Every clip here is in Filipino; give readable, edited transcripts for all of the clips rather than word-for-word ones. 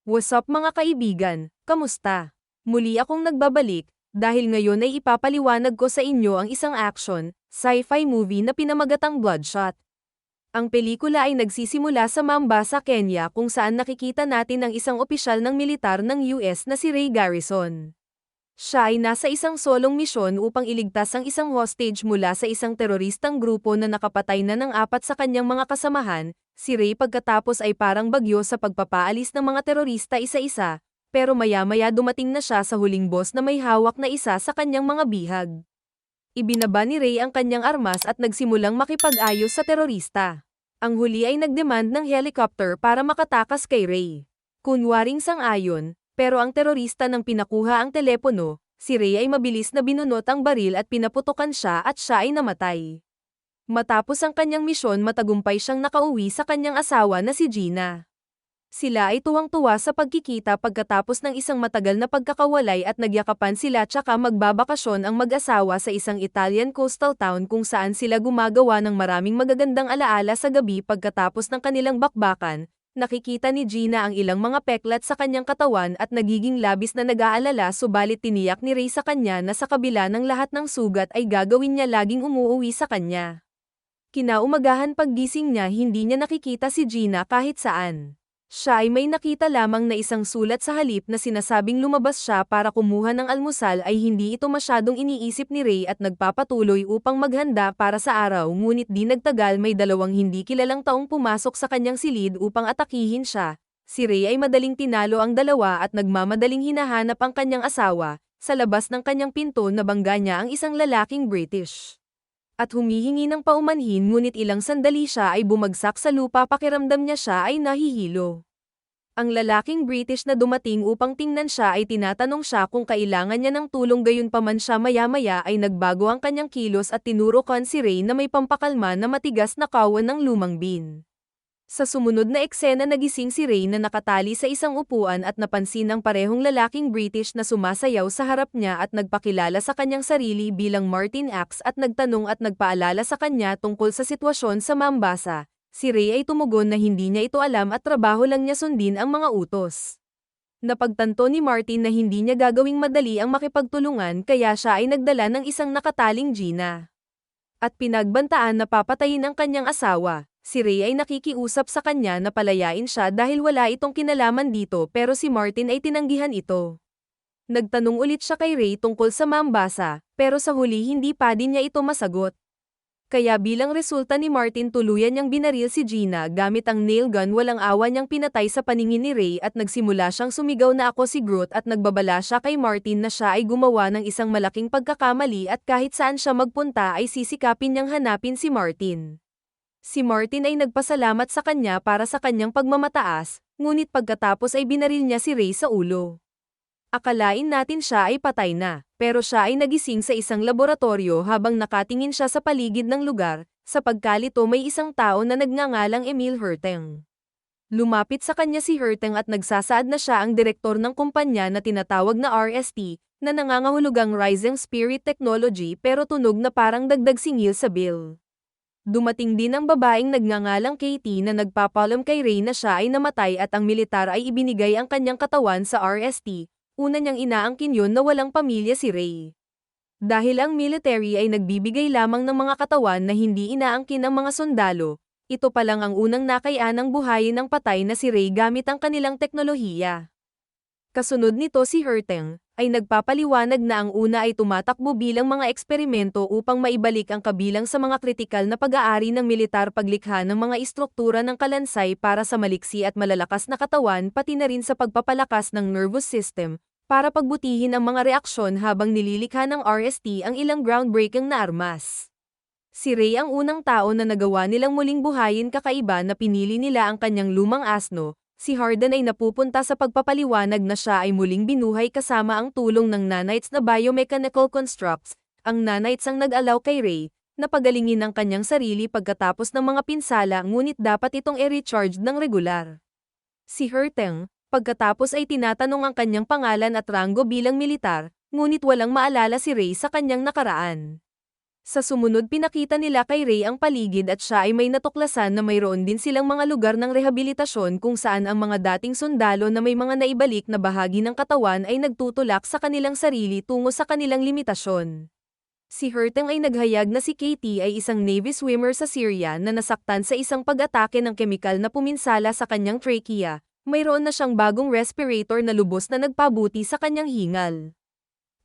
What's up mga kaibigan, kamusta? Muli akong nagbabalik, dahil ngayon ay ipapaliwanag ko sa inyo ang isang action, sci-fi movie na pinamagatang Bloodshot. Ang pelikula ay nagsisimula sa Mombasa, Kenya kung saan nakikita natin ang isang opisyal ng militar ng US na si Ray Garrison. Siya ay nasa isang solong misyon upang iligtas ang isang hostage mula sa isang teroristang grupo na nakapatay na ng 4 sa kanyang mga kasamahan. Si Ray pagkatapos ay parang bagyo sa pagpapaalis ng mga terorista isa-isa, pero maya-maya dumating na siya sa huling boss na may hawak na isa sa kanyang mga bihag. Ibinaba ni Ray ang kanyang armas at nagsimulang makipag-ayos sa terorista. Ang huli ay nagdemand ng helicopter para makatakas kay Ray. Kunwaring sang-ayon, pero ang terorista nang pinakuha ang telepono, si Ray ay mabilis na binunot ang baril at pinaputokan siya at siya ay namatay. Matapos ang kanyang misyon matagumpay siyang nakauwi sa kanyang asawa na si Gina. Sila ay tuwang-tuwa sa pagkikita pagkatapos ng isang matagal na pagkakawalay at nagyakapan sila tsaka magbabakasyon ang mag-asawa sa isang Italian coastal town kung saan sila gumagawa ng maraming magagandang alaala sa gabi pagkatapos ng kanilang bakbakan. Nakikita ni Gina ang ilang mga peklat sa kanyang katawan at nagiging labis na nag-aalala subalit tiniyak ni Ray sa kanya na sa kabila ng lahat ng sugat ay gagawin niya laging umuuwi sa kanya. Kinaumagahan paggising niya hindi niya nakikita si Gina kahit saan. Siya ay may nakita lamang na isang sulat sa halip na sinasabing lumabas siya para kumuha ng almusal ay hindi ito masyadong iniisip ni Ray at nagpapatuloy upang maghanda para sa araw ngunit di nagtagal may dalawang hindi kilalang taong pumasok sa kanyang silid upang atakihin siya. Si Ray ay madaling tinalo ang dalawa at nagmamadaling hinahanap ang kanyang asawa. Sa labas ng kanyang pinto nabangga niya ang isang lalaking British. At humihingi ng paumanhin ngunit ilang sandali siya ay bumagsak sa lupa pakiramdam niya siya ay nahihilo. Ang lalaking British na dumating upang tingnan siya ay tinatanong siya kung kailangan niya ng tulong gayunpaman siya maya-maya ay nagbago ang kanyang kilos at tinurukan si Ray na may pampakalma na matigas na kawan ng lumang bin. Sa sumunod na eksena nagising si Ray na nakatali sa isang upuan at napansin ang parehong lalaking British na sumasayaw sa harap niya at nagpakilala sa kanyang sarili bilang Martin Axe at nagtanong at nagpaalala sa kanya tungkol sa sitwasyon sa Mombasa. Si Ray ay tumugon na hindi niya ito alam at trabaho lang niya sundin ang mga utos. Napagtanto ni Martin na hindi niya gagawing madali ang makipagtulungan kaya siya ay nagdala ng isang nakataling Gina. At pinagbantaan na papatayin ang kanyang asawa. Si Ray ay nakikiusap sa kanya na palayain siya dahil wala itong kinalaman dito pero si Martin ay tinanggihan ito. Nagtanong ulit siya kay Ray tungkol sa Mombasa, pero sa huli hindi pa din niya ito masagot. Kaya bilang resulta ni Martin tuluyan niyang binaril si Gina gamit ang nail gun walang awa niyang pinatay sa paningin ni Ray at nagsimula siyang sumigaw na ako si Groot at nagbabala siya kay Martin na siya ay gumawa ng isang malaking pagkakamali at kahit saan siya magpunta ay sisikapin niyang hanapin si Martin. Si Martin ay nagpasalamat sa kanya para sa kanyang pagmamataas, ngunit pagkatapos ay binaril niya si Ray sa ulo. Akalain natin siya ay patay na, pero siya ay nagising sa isang laboratorio habang nakatingin siya sa paligid ng lugar, sa pagkalito may isang tao na nagngangalang Emil Herteng. Lumapit sa kanya si Herteng at nagsasaad na siya ang direktor ng kumpanya na tinatawag na RST, na nangangahulugang Rising Spirit Technology pero tunog na parang dagdag singil sa bill. Dumating din ang babaeng nagngangalang Katie na nagpapalam kay Ray na siya ay namatay at ang militar ay ibinigay ang kanyang katawan sa RST, una niyang inaangkin yun na walang pamilya si Ray. Dahil ang military ay nagbibigay lamang ng mga katawan na hindi inaangkin ng mga sundalo, ito pa lang ang unang nakayanang buhayin ng patay na si Ray gamit ang kanilang teknolohiya. Kasunod nito si Herteng, ay nagpapaliwanag na ang una ay tumatakbo bilang mga eksperimento upang maibalik ang kabilang sa mga kritikal na pag-aari ng militar paglikha ng mga istruktura ng kalansay para sa maliksi at malalakas na katawan pati na rin sa pagpapalakas ng nervous system, para pagbutihin ang mga reaksyon habang nililikha ng RST ang ilang groundbreaking na armas. Si Ray ang unang tao na nagawa nilang muling buhayin kakaiba na pinili nila ang kanyang lumang asno. Si Harden ay napupunta sa pagpapaliwanag na siya ay muling binuhay kasama ang tulong ng nanites na biomechanical constructs. Ang nanites ang nag-allow kay Ray na pagalingin ang kanyang sarili pagkatapos ng mga pinsala ngunit dapat itong i-recharge ng regular. Si Herteng, pagkatapos ay tinatanong ang kanyang pangalan at ranggo bilang militar, ngunit walang maalala si Ray sa kanyang nakaraan. Sa sumunod pinakita nila kay Ray ang paligid at siya ay may natuklasan na mayroon din silang mga lugar ng rehabilitasyon kung saan ang mga dating sundalo na may mga naibalik na bahagi ng katawan ay nagtutulak sa kanilang sarili tungo sa kanilang limitasyon. Si Herteng ay naghayag na si Katie ay isang Navy swimmer sa Syria na nasaktan sa isang pag-atake ng kemikal na puminsala sa kanyang trachea. Mayroon na siyang bagong respirator na lubos na nagpabuti sa kanyang hingal.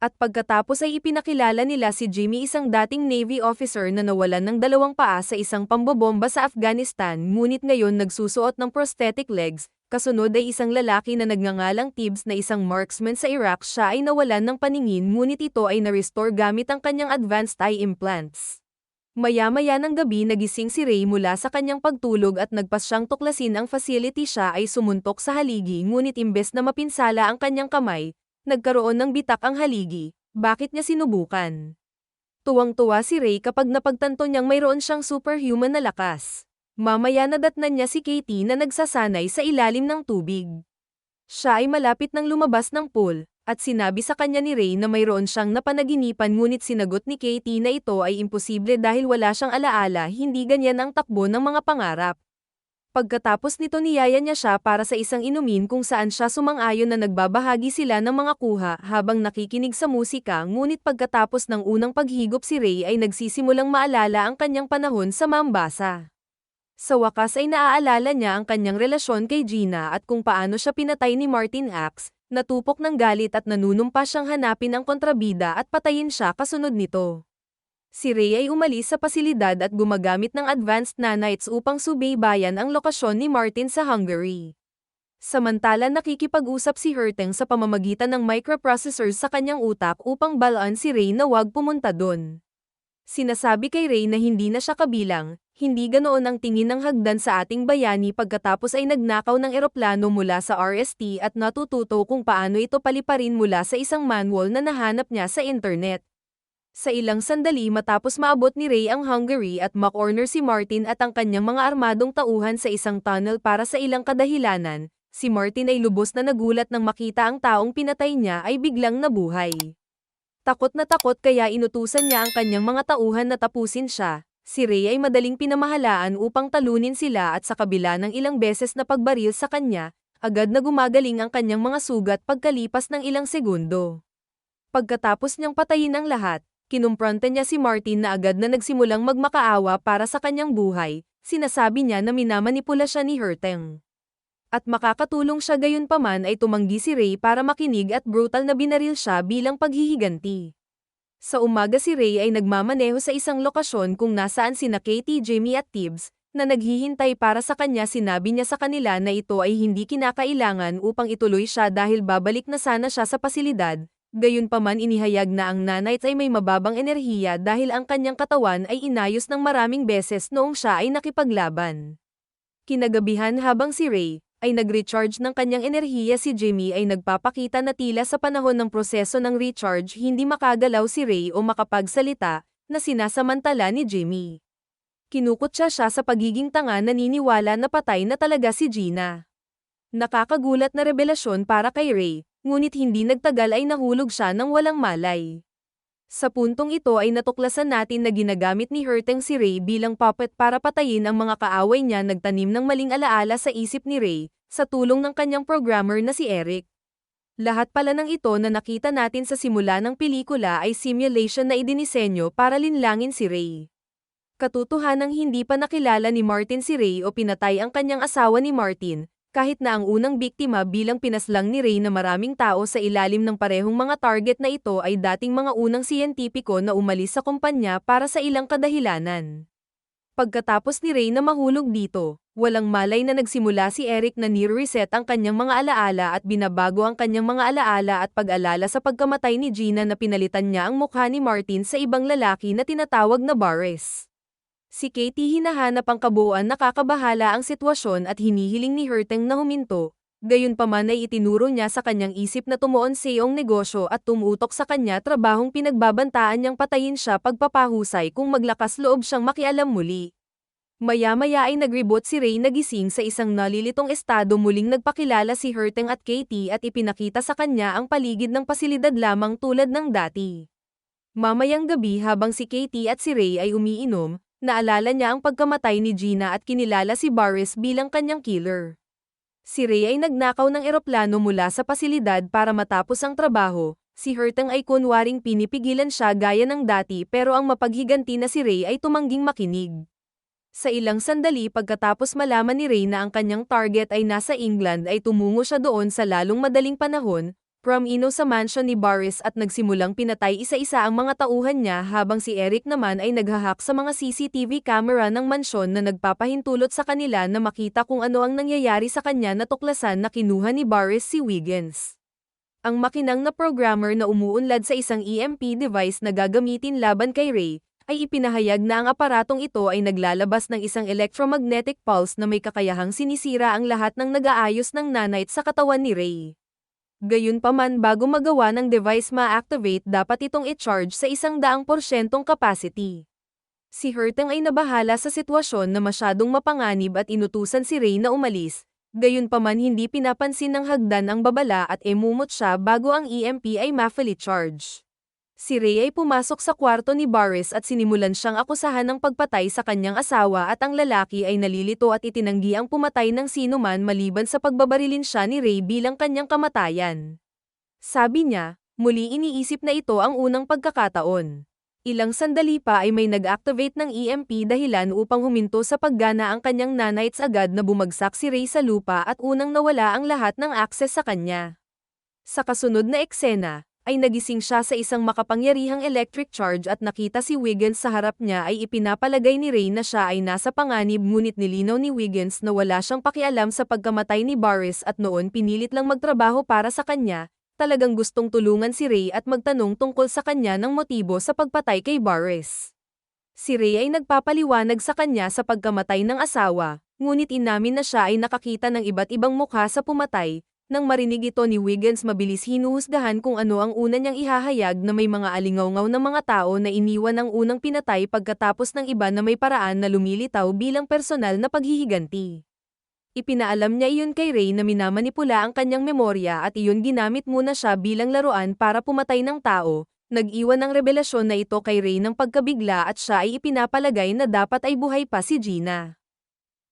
At pagkatapos ay ipinakilala nila si Jimmy, isang dating Navy officer na nawalan ng 2 paa sa isang pambobomba sa Afghanistan ngunit ngayon nagsusuot ng prosthetic legs. Kasunod ay isang lalaki na nagngangalang Tibbs na isang marksman sa Iraq. Siya ay nawalan ng paningin ngunit ito ay na-restore gamit ang kanyang advanced eye implants. Maya-maya ng gabi nagising si Ray mula sa kanyang pagtulog at nagpas siyang tuklasin ang facility. Siya ay sumuntok sa haligi ngunit imbes na mapinsala ang kanyang kamay, nagkaroon ng bitak ang haligi. Bakit niya sinubukan? Tuwang-tuwa si Ray kapag napagtanto niyang mayroon siyang superhuman na lakas. Mamaya nadatnan niya si Katie na nagsasanay sa ilalim ng tubig. Siya ay malapit nang lumabas ng pool, at sinabi sa kanya ni Ray na mayroon siyang napanaginipan ngunit sinagot ni Katie na ito ay imposible dahil wala siyang alaala. Hindi ganyan ang takbo ng mga pangarap. Pagkatapos nito niyaya niya siya para sa isang inumin kung saan siya sumang-ayon na nagbabahagi sila ng mga kuha habang nakikinig sa musika ngunit pagkatapos ng unang paghigop si Ray ay nagsisimulang maalala ang kanyang panahon sa Mombasa. Sa wakas ay naaalala niya ang kanyang relasyon kay Gina at kung paano siya pinatay ni Martin Axe, natupok ng galit at nanunumpa siyang hanapin ang kontrabida at patayin siya kasunod nito. Si Ray ay umalis sa pasilidad at gumagamit ng advanced nanites upang subaybayan ang lokasyon ni Martin sa Hungary. Samantala nakikipag-usap si Herteng sa pamamagitan ng microprocessors sa kanyang utak upang balaan si Ray na huwag pumunta doon. Sinasabi kay Ray na hindi na siya kabilang, hindi ganoon ang tingin ng hagdan sa ating bayani pagkatapos ay nagnakaw ng eroplano mula sa RST at natututo kung paano ito paliparin mula sa isang manual na nahanap niya sa internet. Sa ilang sandali matapos maabot ni Ray ang Hungary at makorner si Martin at ang kanyang mga armadong tauhan sa isang tunnel para sa ilang kadahilanan, si Martin ay lubos na nagulat nang makita ang taong pinatay niya ay biglang nabuhay. Takot na takot kaya inutusan niya ang kanyang mga tauhan na tapusin siya. Si Ray ay madaling pinamahalaan upang talunin sila at sa kabila ng ilang beses na pagbaril sa kanya, agad na gumagaling ang kanyang mga sugat pagkalipas ng ilang segundo. Pagkatapos niyang patayin ang lahat, kinumpronta niya si Martin na agad na nagsimulang magmakaawa para sa kanyang buhay. Sinasabi niya na minamanipula siya ni Herteng. At makakatulong siya, gayunpaman ay tumanggi si Ray para makinig at brutal na binaril siya bilang paghihiganti. Sa umaga si Ray ay nagmamaneho sa isang lokasyon kung nasaan sina Katie, Jimmy at Tibbs, na naghihintay para sa kanya. Sinabi niya sa kanila na ito ay hindi kinakailangan upang ituloy siya dahil babalik na sana siya sa pasilidad. Gayunpaman inihayag na ang nanites ay may mababang enerhiya dahil ang kanyang katawan ay inayos ng maraming beses noong siya ay nakipaglaban. Kinagabihan habang si Ray ay nag-recharge ng kanyang enerhiya, si Jimmy ay nagpapakita na tila sa panahon ng proseso ng recharge hindi makagalaw si Ray o makapagsalita, na sinasamantala ni Jimmy. Kinukutya siya sa pagiging tanga, naniniwala na patay na talaga si Gina. Nakakagulat na revelasyon para kay Ray, ngunit hindi nagtagal ay nahulog siya ng walang malay. Sa puntong ito ay natuklasan natin na ginagamit ni Herteng si Ray bilang puppet para patayin ang mga kaaway niya. Nagtanim ng maling alaala sa isip ni Ray, sa tulong ng kanyang programmer na si Eric. Lahat pala ng ito na nakita natin sa simula ng pelikula ay simulation na idinisenyo para linlangin si Ray. Katotohanang hindi pa nakilala ni Martin si Ray o pinatay ang kanyang asawa ni Martin, kahit na ang unang biktima bilang pinaslang ni Ray na maraming tao sa ilalim ng parehong mga target na ito ay dating mga unang siyentipiko na umalis sa kumpanya para sa ilang kadahilanan. Pagkatapos ni Ray na mahulog dito, walang malay na nagsimula si Eric na ni-reset ang kanyang mga alaala at binabago ang kanyang mga alaala at pag-alala sa pagkamatay ni Gina na pinalitan niya ang mukha ni Martin sa ibang lalaki na tinatawag na Boris. Si Katie hinahanap ang kabuuan, nakakabahala ang sitwasyon at hinihiling ni Herteng na huminto. Gayunpaman ay itinuro niya sa kanyang isip na tumuon sa iyong negosyo at tumutok sa kanya trabahong pinagbabantaan niyang patayin siya pagpapahusay kung maglakas loob siyang makialam muli. Maya-maya ay nagribot si Ray, nagising sa isang nalilitong estado. Muling nagpakilala si Herteng at Katie at ipinakita sa kanya ang paligid ng pasilidad lamang tulad ng dati. Mamayang gabi habang si Katie at si Ray ay umiinom, naalala niya ang pagkamatay ni Gina at kinilala si Boris bilang kanyang killer. Si Ray ay nagnakaw ng eroplano mula sa pasilidad para matapos ang trabaho. Si Hertang ay kunwaring pinipigilan siya gaya ng dati pero ang mapaghiganti na si Ray ay tumangging makinig. Sa ilang sandali pagkatapos malaman ni Ray na ang kanyang target ay nasa England ay tumungo siya doon sa lalong madaling panahon, prom-ino sa mansion ni Boris at nagsimulang pinatay isa-isa ang mga tauhan niya habang si Eric naman ay naghahak sa mga CCTV camera ng mansyon na nagpapahintulot sa kanila na makita kung ano ang nangyayari sa kanya na tuklasan na kinuha ni Boris si Wiggins. Ang makinang na programmer na umuunlad sa isang EMP device na gagamitin laban kay Ray, ay ipinahayag na ang aparatong ito ay naglalabas ng isang electromagnetic pulse na may kakayahang sinisira ang lahat ng nag-aayos ng nanite sa katawan ni Ray. Gayunpaman bago magawa ng device ma-activate dapat itong i-charge sa 100% capacity. Si Hertang ay nabahala sa sitwasyon na masyadong mapanganib at inutusan si Ray na umalis. Gayunpaman hindi pinapansin ng hagdan ang babala at emumot siya bago ang EMP ay ma-fully charge. Si Ray ay pumasok sa kwarto ni Boris at sinimulan siyang akusahan ng pagpatay sa kanyang asawa at ang lalaki ay nalilito at itinanggi ang pumatay ng sinuman maliban sa pagbabarilin siya ni Ray bilang kanyang kamatayan. Sabi niya, muli iniisip na ito ang unang pagkakataon. Ilang sandali pa ay may nag-activate ng EMP dahilan upang huminto sa paggana ang kanyang nanites agad na bumagsak si Ray sa lupa at unang nawala ang lahat ng access sa kanya. Sa kasunod na eksena, ay nagising siya sa isang makapangyarihang electric charge at nakita si Wiggins sa harap niya ay ipinapalagay ni Ray na siya ay nasa panganib ngunit nilinaw ni Wiggins na wala siyang pakialam sa pagkamatay ni Boris at noon pinilit lang magtrabaho para sa kanya. Talagang gustong tulungan si Ray at magtanong tungkol sa kanya ng motibo sa pagpatay kay Boris. Si Ray ay nagpapaliwanag sa kanya sa pagkamatay ng asawa, ngunit inamin na siya ay nakakita ng iba't ibang mukha sa pumatay. Nang marinig ito ni Wiggins mabilis hinuhusgahan kung ano ang una niyang ihahayag na may mga alingaw-ngaw na mga tao na iniwan ang unang pinatay pagkatapos ng iba na may paraan na lumilitaw bilang personal na paghihiganti. Ipinaalam niya iyon kay Ray na minamanipula ang kanyang memorya at iyon ginamit muna siya bilang laruan para pumatay ng tao. Nag-iwan ng revelasyon na ito kay Ray ng pagkabigla at siya ay ipinapalagay na dapat ay buhay pa si Gina.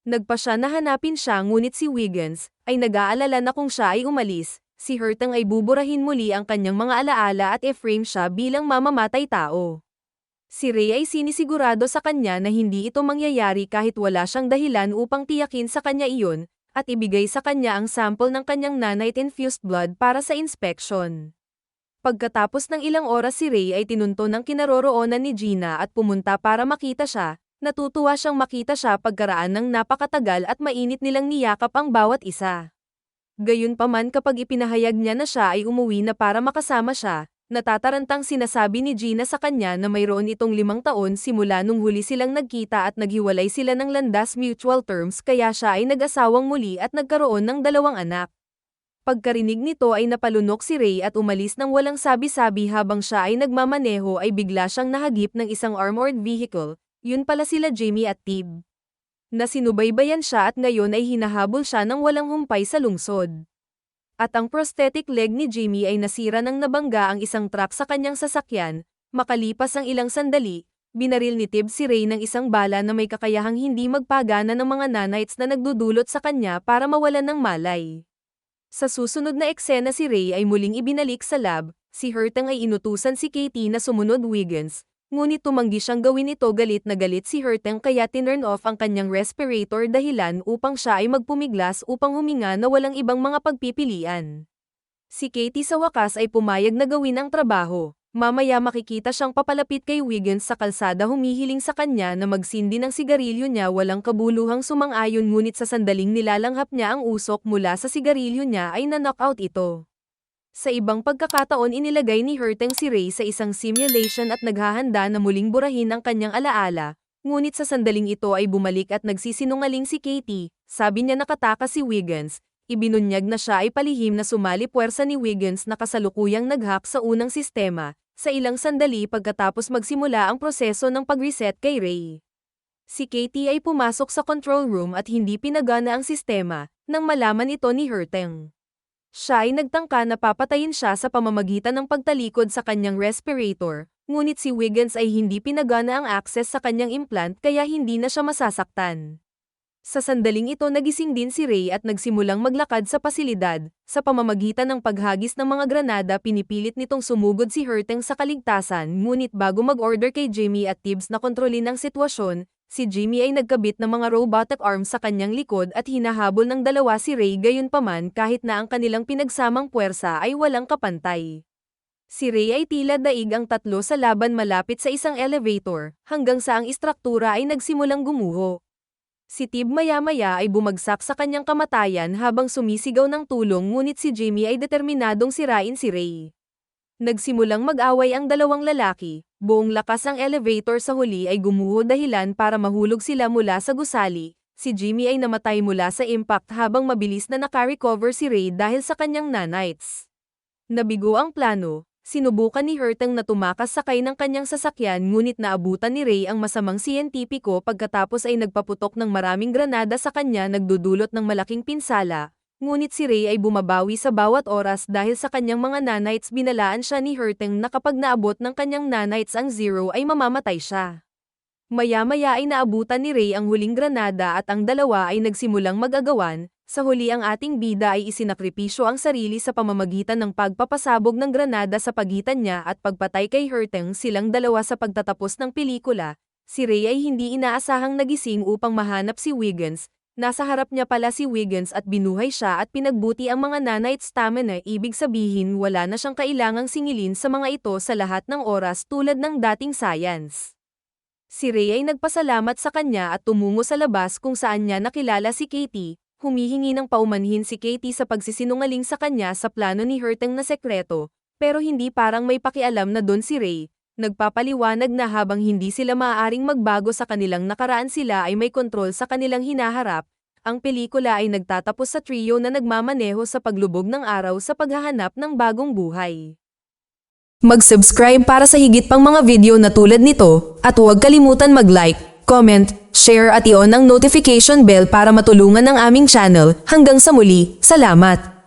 Nagpa siya na hanapin siya ngunit si Wiggins ay nag-aalala na kung siya ay umalis, si Hertang ay buburahin muli ang kanyang mga alaala at i-frame siya bilang mamamatay tao. Si Ray ay sinisigurado sa kanya na hindi ito mangyayari kahit wala siyang dahilan upang tiyakin sa kanya iyon, at ibigay sa kanya ang sample ng kanyang nanite-infused blood para sa inspection. Pagkatapos ng ilang oras si Ray ay tinunto ng kinaroroonan ni Gina at pumunta para makita siya, natutuwa siyang makita siya pagkaraan ng napakatagal at mainit nilang niyakap ang bawat isa. Gayunpaman kapag ipinahayag niya na siya ay umuwi na para makasama siya, natatarantang sinasabi ni Gina sa kanya na mayroon itong 5 taon simula nung huli silang nagkita at naghiwalay sila ng landas mutual terms kaya siya ay nag-asawang muli at nagkaroon ng 2 anak. Pagkarinig nito ay napalunok si Ray at umalis ng walang sabi-sabi habang siya ay nagmamaneho ay bigla siyang nahagip ng isang armored vehicle, yun pala sila Jamie at Tib. Nasinubaybayan siya at ngayon ay hinahabol siya ng walang humpay sa lungsod. At ang prosthetic leg ni Jamie ay nasira nang nabangga ang isang truck sa kanyang sasakyan, makalipas ang ilang sandali, binaril ni Tib si Ray ng isang bala na may kakayahang hindi magpagana ng mga nanites na nagdudulot sa kanya para mawalan ng malay. Sa susunod na eksena si Ray ay muling ibinalik sa lab, si Hertang ay inutusan si Katie na sumunod Wiggins, ngunit tumanggi siyang gawin ito galit na galit si Hertang kaya tinurn off ang kanyang respirator dahilan upang siya ay magpumiglas upang huminga na walang ibang mga pagpipilian. Si Katie sa wakas ay pumayag na gawin ang trabaho. Mamaya makikita siyang papalapit kay Wiggins sa kalsada humihiling sa kanya na magsindi ng sigarilyo niya walang kabuluhang sumang-ayon ngunit sa sandaling nilalanghap niya ang usok mula sa sigarilyo niya ay na-knockout ito. Sa ibang pagkakataon inilagay ni Hertang si Ray sa isang simulation at naghahanda na muling burahin ang kanyang alaala, ngunit sa sandaling ito ay bumalik at nagsisinungaling si Katie, sabi niya nakatakas si Wiggins, ibinunyag na siya ay palihim na sumali puwersa ni Wiggins na kasalukuyang nag-hack sa unang sistema, sa ilang sandali pagkatapos magsimula ang proseso ng pag-reset kay Ray. Si Katie ay pumasok sa control room at hindi pinagana ang sistema, nang malaman ito ni Hertang. Siya ay nagtangka na papatayin siya sa pamamagitan ng pagtalikod sa kanyang respirator, ngunit si Wiggins ay hindi pinagana ang access sa kanyang implant kaya hindi na siya masasaktan. Sa sandaling ito nagising din si Ray at nagsimulang maglakad sa pasilidad. Sa pamamagitan ng paghagis ng mga granada pinipilit nitong sumugod si Herteng sa kaligtasan ngunit bago mag-order kay Jimmy at Tibbs na kontrolin ang sitwasyon, si Jimmy ay nagkabit ng mga robotic arms sa kanyang likod at hinahabol ng dalawa si Ray gayunpaman kahit na ang kanilang pinagsamang puwersa ay walang kapantay. Si Ray ay tila daig ang tatlo sa laban malapit sa isang elevator, hanggang sa ang istruktura ay nagsimulang gumuho. Si Tib maya-maya ay bumagsak sa kanyang kamatayan habang sumisigaw ng tulong ngunit si Jimmy ay determinadong sirain si Ray. Nagsimulang mag-away ang dalawang lalaki, buong lakas ang elevator sa huli ay gumuho dahilan para mahulog sila mula sa gusali. Si Jimmy ay namatay mula sa impact habang mabilis na naka-recover si Ray dahil sa kanyang nanites. Nabigo ang plano. Sinubukan ni Herteng na tumakas sakay ng kanyang sasakyan ngunit naabutan ni Ray ang masamang siyentipiko pagkatapos ay nagpaputok ng maraming granada sa kanya nagdudulot ng malaking pinsala, ngunit si Ray ay bumabawi sa bawat oras dahil sa kanyang mga nanites binalaan siya ni Herteng na kapag naabot ng kanyang nanites ang zero ay mamamatay siya. Maya-maya ay naabutan ni Ray ang huling granada at ang dalawa ay nagsimulang mag-agawan. Sa huli ang ating bida ay isinakripisyo ang sarili sa pamamagitan ng pagpapasabog ng granada sa pagitan niya at pagpatay kay Herteng silang dalawa sa pagtatapos ng pelikula. Si Ray ay hindi inaasahang nagising upang mahanap si Wiggins. Nasa harap niya pala si Wiggins at binuhay siya at pinagbuti ang mga nanite stamina ibig sabihin wala na siyang kailangang singilin sa mga ito sa lahat ng oras tulad ng dating science. Si Ray ay nagpasalamat sa kanya at tumungo sa labas kung saan niya nakilala si Katie. Humihingi ng paumanhin si Katie sa pagsisinungaling sa kanya sa plano ni Herteng na sekreto, pero hindi parang may pakialam na doon si Ray. Nagpapaliwanag na habang hindi sila maaaring magbago sa kanilang nakaraan sila ay may kontrol sa kanilang hinaharap. Ang pelikula ay nagtatapos sa trio na nagmamaneho sa paglubog ng araw sa paghahanap ng bagong buhay. Mag-subscribe para sa higit pang mga video na tulad nito, at huwag kalimutan mag-like, comment, share at i-on ang notification bell para matulungan ang aming channel. Hanggang sa muli, salamat!